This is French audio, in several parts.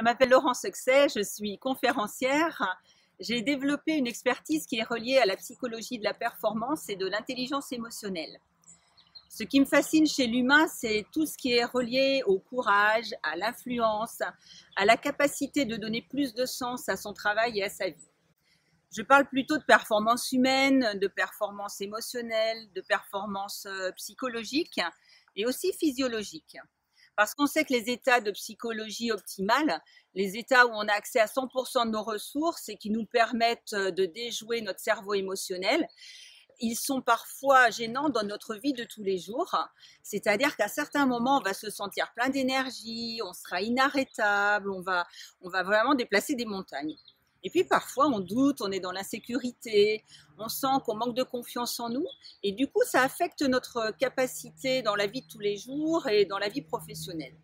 Je m'appelle Laurence Succès, je suis conférencière. J'ai développé une expertise qui est reliée à la psychologie de la performance et de l'intelligence émotionnelle. Ce qui me fascine chez l'humain, c'est tout ce qui est relié au courage, à l'influence, à la capacité de donner plus de sens à son travail et à sa vie. Je parle plutôt de performance humaine, de performance émotionnelle, de performance psychologique et aussi physiologique. Parce qu'on sait que les états de psychologie optimale, les états où on a accès à 100% de nos ressources et qui nous permettent de déjouer notre cerveau émotionnel, ils sont parfois gênants dans notre vie de tous les jours. C'est-à-dire qu'à certains moments, on va se sentir plein d'énergie, on sera inarrêtable, on va vraiment déplacer des montagnes. Et puis parfois, on doute, on est dans l'insécurité, on sent qu'on manque de confiance en nous. Et du coup, ça affecte notre capacité dans la vie de tous les jours et dans la vie professionnelle.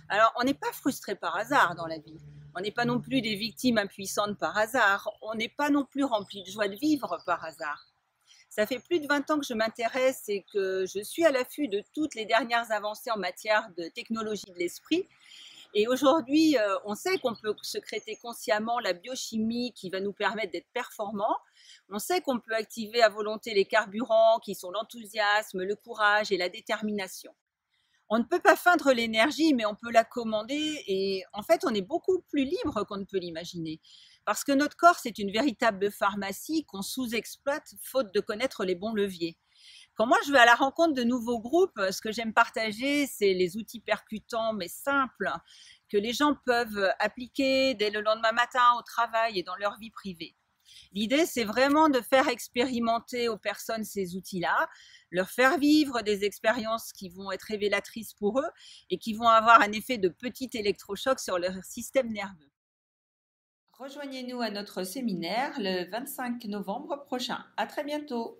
Alors, on n'est pas frustré par hasard dans la vie. On n'est pas non plus des victimes impuissantes par hasard. On n'est pas non plus rempli de joie de vivre par hasard. Ça fait plus de 20 ans que je m'intéresse et que je suis à l'affût de toutes les dernières avancées en matière de technologie de l'esprit. Et aujourd'hui, on sait qu'on peut sécréter consciemment la biochimie qui va nous permettre d'être performants. On sait qu'on peut activer à volonté les carburants qui sont l'enthousiasme, le courage et la détermination. On ne peut pas feindre l'énergie, mais on peut la commander et en fait, on est beaucoup plus libre qu'on ne peut l'imaginer. Parce que notre corps, c'est une véritable pharmacie qu'on sous-exploite faute de connaître les bons leviers. Quand moi je vais à la rencontre de nouveaux groupes, ce que j'aime partager, c'est les outils percutants mais simples que les gens peuvent appliquer dès le lendemain matin au travail et dans leur vie privée. L'idée, c'est vraiment de faire expérimenter aux personnes ces outils-là, leur faire vivre des expériences qui vont être révélatrices pour eux et qui vont avoir un effet de petit électrochoc sur leur système nerveux. Rejoignez-nous à notre séminaire le 25 novembre prochain. À très bientôt.